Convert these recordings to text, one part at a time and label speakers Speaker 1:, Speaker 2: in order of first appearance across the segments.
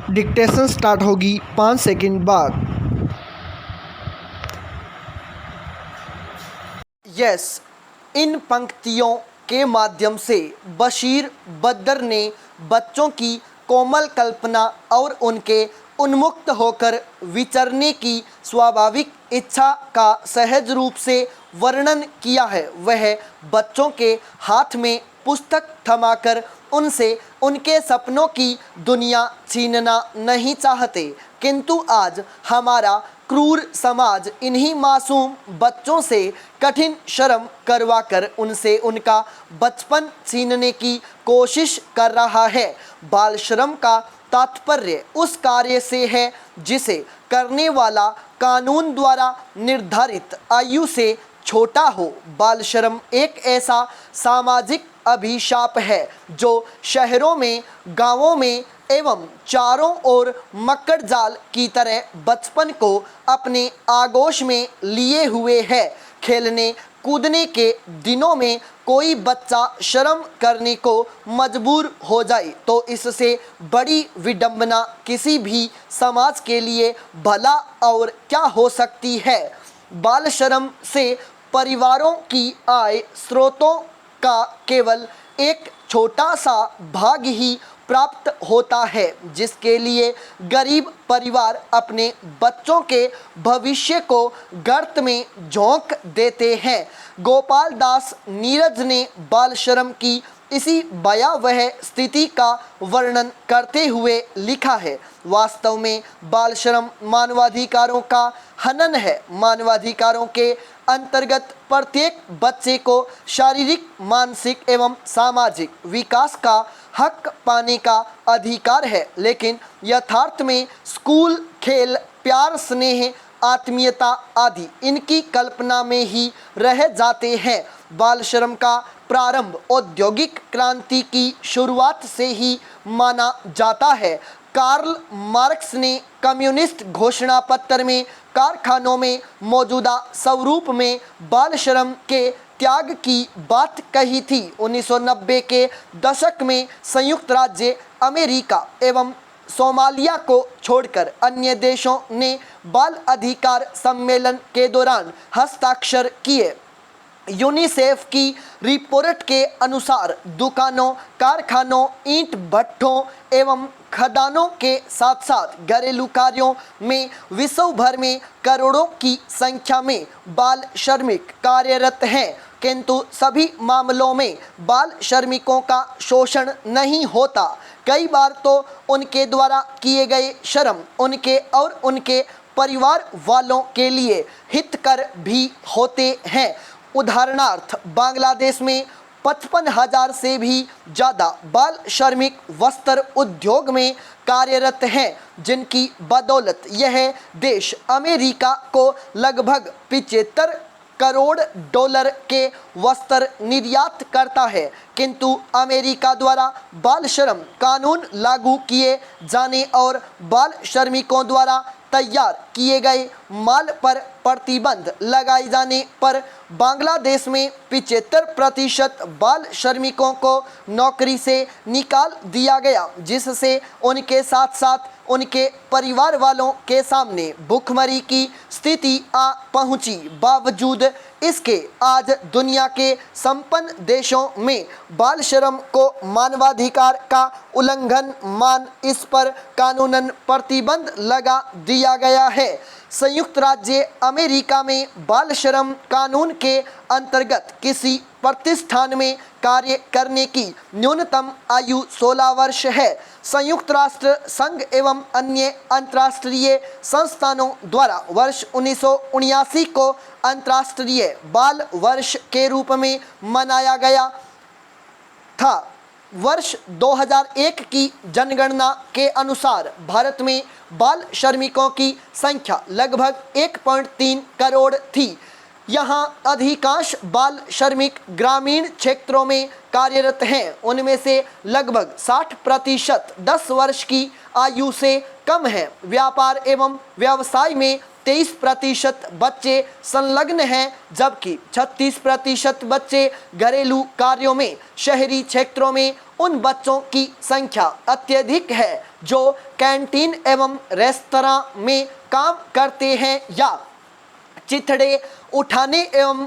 Speaker 1: Dictation start होगी 5 second बाद।
Speaker 2: Yes, इन पंक्तियों के माध्यम से बशीर बद्र ने बच्चों की कोमल कल्पना और उनके उन्मुक्त होकर विचरने की स्वाभाविक इच्छा का सहज रूप से वर्णन किया है। वह बच्चों के हाथ में पुस्तक थमाकर उनसे उनके सपनों की दुनिया छीनना नहीं चाहते, किंतु आज हमारा क्रूर समाज इन्हीं मासूम बच्चों से कठिन श्रम करवाकर उनसे उनका बचपन छीनने की कोशिश कर रहा है। बाल श्रम का तात्पर्य उस कार्य से है जिसे करने वाला कानून द्वारा निर्धारित आयु से छोटा हो। बाल श्रम एक ऐसा सामाजिक अभिशाप है जो शहरों में, गांवों में एवं चारों ओर मकड़ जाल की तरह बचपन को अपने आगोश में लिए हुए है। खेलने कूदने के दिनों में कोई बच्चा शर्म करने को मजबूर हो जाए तो इससे बड़ी विडंबना किसी भी समाज के लिए भला और क्या हो सकती है। बाल श्रम से परिवारों की आय स्रोतों का केवल एक छोटा सा भाग ही प्राप्त होता है, जिसके लिए गरीब परिवार अपने बच्चों के भविष्य को गर्त में झोंक देते हैं। गोपाल दास नीरज ने बाल श्रम की इसी भयावह स्थिति का वर्णन करते हुए लिखा है, वास्तव में बाल श्रम मानवाधिकारों का हनन है। मानवाधिकारों के अंतर्गत प्रत्येक बच्चे को शारीरिक, मानसिक एवं सामाजिक विकास का हक पाने का अधिकार है, लेकिन यथार्थ में स्कूल, खेल, प्यार, स्नेह, आत्मीयता आदि इनकी कल्पना में ही रह जाते हैं। बाल श्रम का प्रारंभ औद्योगिक क्रांति की शुरुआत से ही माना जाता है। कार्ल मार्क्स ने कम्युनिस्ट घोषणा पत्र में कारखानों में मौजूदा स्वरूप में बाल श्रम के त्याग की बात कही थी। 1990 के दशक में संयुक्त राज्य अमेरिका एवं सोमालिया को छोड़कर अन्य देशों ने बाल अधिकार सम्मेलन के दौरान हस्ताक्षर किए। यूनिसेफ की रिपोर्ट के अनुसार दुकानों, कारखानों, ईंट भट्ठों एवं खदानों के साथ साथ घरेलू कार्यों में विश्व भर में करोड़ों की संख्या में बाल श्रमिक कार्यरत हैं, किंतु सभी मामलों में बाल श्रमिकों का शोषण नहीं होता। कई बार तो उनके द्वारा किए गए श्रम उनके और उनके परिवार वालों के लिए हितकर भी होते हैं। उदाहरणार्थ, बांग्लादेश में 55,000 से भी ज़्यादा बाल श्रमिक वस्त्र उद्योग में कार्यरत हैं, जिनकी बदौलत यह देश अमेरिका को लगभग 75 करोड़ डॉलर के वस्त्र निर्यात करता है। किंतु अमेरिका द्वारा बाल श्रम कानून लागू किए जाने और बाल श्रमिकों द्वारा तैयार किए गए माल पर प्रतिबंध लगाए जाने पर बांग्लादेश में 75% बाल श्रमिकों को नौकरी से निकाल दिया गया, जिससे उनके साथ साथ उनके परिवार वालों के सामने भूखमरी की स्थिति आ पहुंची। बावजूद इसके आज दुनिया के संपन्न देशों में बाल श्रम को मानवाधिकार का उल्लंघन मान इस पर कानूनन प्रतिबंध लगा दिया गया है। संयुक्त राज्य अमेरिका में बाल श्रम कानून के अंतर्गत किसी प्रतिष्ठान में कार्य करने की न्यूनतम आयु 16 वर्ष है। संयुक्त राष्ट्र संघ एवं अन्य अंतर्राष्ट्रीय संस्थानों द्वारा वर्ष 1979 को अंतर्राष्ट्रीय बाल वर्ष के रूप में मनाया गया था। वर्ष 2001 की जनगणना के अनुसार भारत में बाल श्रमिकों की संख्या लगभग 1.3 करोड़ थी। यहाँ अधिकांश बाल श्रमिक ग्रामीण क्षेत्रों में कार्यरत हैं। उनमें से लगभग 60% 10 वर्ष की आयु से कम हैं। व्यापार एवं व्यवसाय में 23% बच्चे संलग्न हैं, जबकि 36% बच्चे घरेलू कार्यों में। शहरी क्षेत्रों में उन बच्चों की संख्या अत्यधिक है जो कैंटीन एवं रेस्तरां में काम करते हैं या चिथड़े उठाने एवं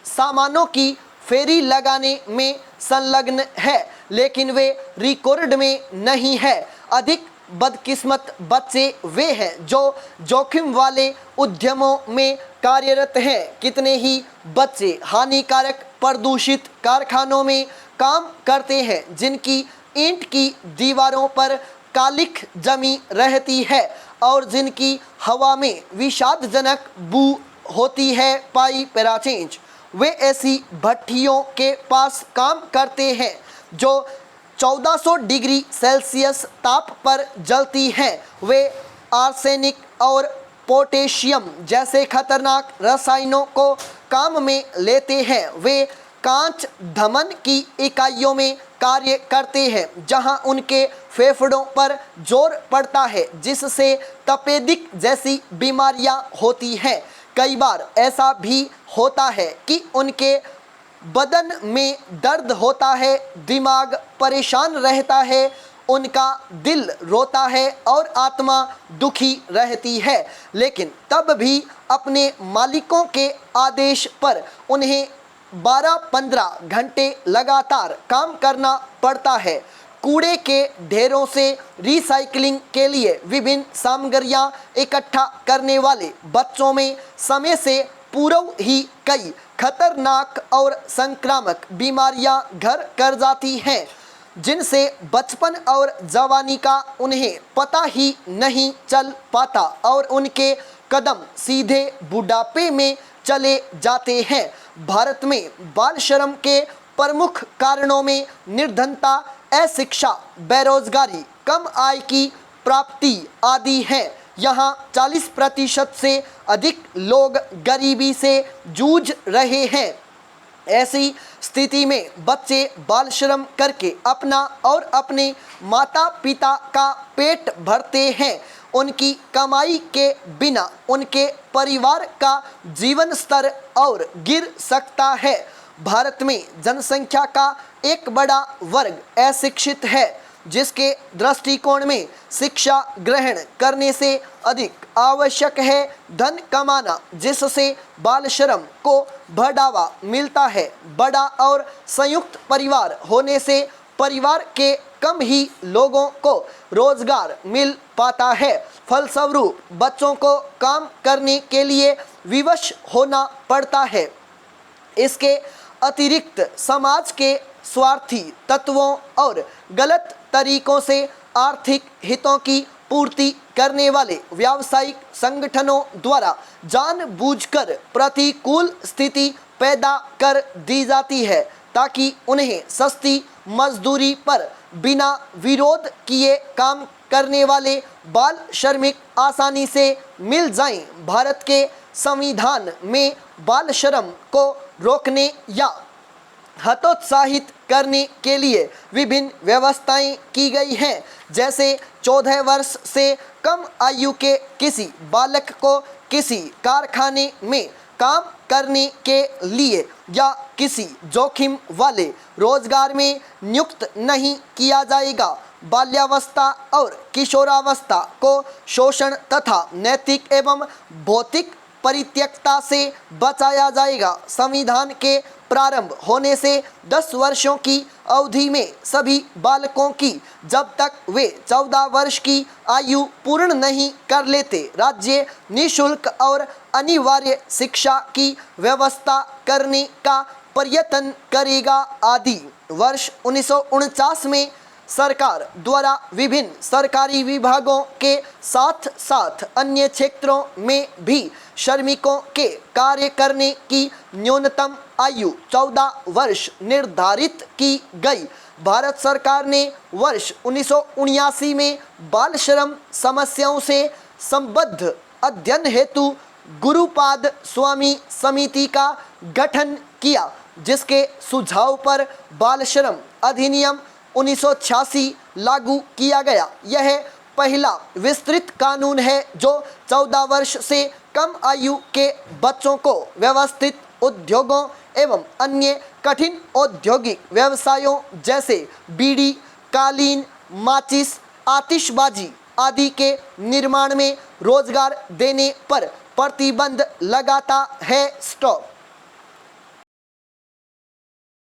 Speaker 2: सामानों की फेरी लगाने में संलग्न है, लेकिन वे रिकॉर्ड में नहीं है। अधिक बदकिस्मत बच्चे वे हैं जो जोखिम वाले उद्यमों में कार्यरत हैं। कितने ही बच्चे हानिकारक प्रदूषित कारखानों में काम करते हैं, जिनकी ईंट की दीवारों पर कालिख जमी रहती है और जिनकी हवा में विषादजनक बू होती है। पाई पैराचेंज वे ऐसी भट्टियों के पास काम करते हैं जो 1400 डिग्री सेल्सियस ताप पर जलती हैं। वे आर्सेनिक और पोटेशियम जैसे खतरनाक रसायनों को काम में लेते हैं। वे कांच धमन की इकाइयों में कार्य करते हैं, जहां उनके फेफड़ों पर जोर पड़ता है, जिससे तपेदिक जैसी बीमारियां होती हैं। कई बार ऐसा भी होता है कि उनके बदन में दर्द होता है, दिमाग परेशान रहता है, उनका दिल रोता है और आत्मा दुखी रहती है, लेकिन तब भी अपने मालिकों के आदेश पर उन्हें 12-15 घंटे लगातार काम करना पड़ता है। कूड़े के ढेरों से रिसाइकलिंग के लिए विभिन्न सामग्रियां इकट्ठा करने वाले बच्चों में समय से पूर्व ही कई खतरनाक और संक्रामक बीमारियां घर कर जाती हैं, जिनसे बचपन और जवानी का उन्हें पता ही नहीं चल पाता और उनके कदम सीधे बुढ़ापे में चले जाते हैं। भारत में बाल श्रम के प्रमुख कारणों में निर्धनता, अशिक्षा, बेरोजगारी, कम आय की प्राप्ति आदि हैं। यहाँ 40% से अधिक लोग गरीबी से जूझ रहे हैं। ऐसी स्थिति में बच्चे बाल श्रम करके अपना और अपने माता पिता का पेट भरते हैं। उनकी कमाई के बिना उनके परिवार का जीवन स्तर और गिर सकता है। भारत में जनसंख्या का एक बड़ा वर्ग अशिक्षित है, जिसके दृष्टिकोण में शिक्षा ग्रहण करने से अधिक आवश्यक है धन कमाना, जिससे बाल श्रम को बढ़ावा मिलता है। बड़ा और संयुक्त परिवार होने से परिवार के कम ही लोगों को रोजगार मिल पाता है। फलस्वरूप बच्चों को काम करने के लिए विवश होना पड़ता है। इसके अतिरिक्त समाज के स्वार्थी तत्वों और गलत तरीकों से आर्थिक हितों की पूर्ति करने वाले व्यावसायिक संगठनों द्वारा जानबूझकर प्रतिकूल स्थिति पैदा कर दी जाती है, ताकि उन्हें सस्ती मजदूरी पर बिना विरोध किए काम करने वाले बाल श्रमिक आसानी से मिल जाएं। भारत के संविधान में बाल श्रम को रोकने या हतोत्साहित करने के लिए विभिन्न व्यवस्थाएं की गई हैं, जैसे 14 वर्ष से कम आयु के किसी बालक को किसी कारखाने में काम करने के लिए या किसी जोखिम वाले रोजगार में नियुक्त नहीं किया जाएगा। बाल्यावस्था और किशोरावस्था को शोषण तथा नैतिक एवं भौतिक परित्यक्तता से बचाया जाएगा। संविधान के प्रारंभ होने से 10 वर्षों की अवधि में सभी बालकों की, जब तक वे 14 वर्ष की आयु पूर्ण नहीं कर लेते, राज्य निःशुल्क और अनिवार्य शिक्षा की व्यवस्था करने का प्रयत्न करेगा आदि। वर्ष 1949 में सरकार द्वारा विभिन्न सरकारी विभागों के साथ साथ अन्य क्षेत्रों में भी श्रमिकों के कार्य करने की न्यूनतम आयु 14 वर्ष निर्धारित की गई। भारत सरकार ने वर्ष 1979 में बाल श्रम समस्याओं से संबद्ध अध्ययन हेतु गुरुपाद स्वामी समिति का गठन किया, जिसके सुझाव पर बाल श्रम अधिनियम 1986 लागू किया गया। यह पहला विस्तृत कानून है जो 14 वर्ष से कम आयु के बच्चों को व्यवस्थित उद्योगों एवं अन्य कठिन औद्योगिक व्यवसायों जैसे बीड़ी, कालीन, माचिस, आतिशबाजी आदि के निर्माण में रोजगार देने पर प्रतिबंध लगाता है। स्टॉप।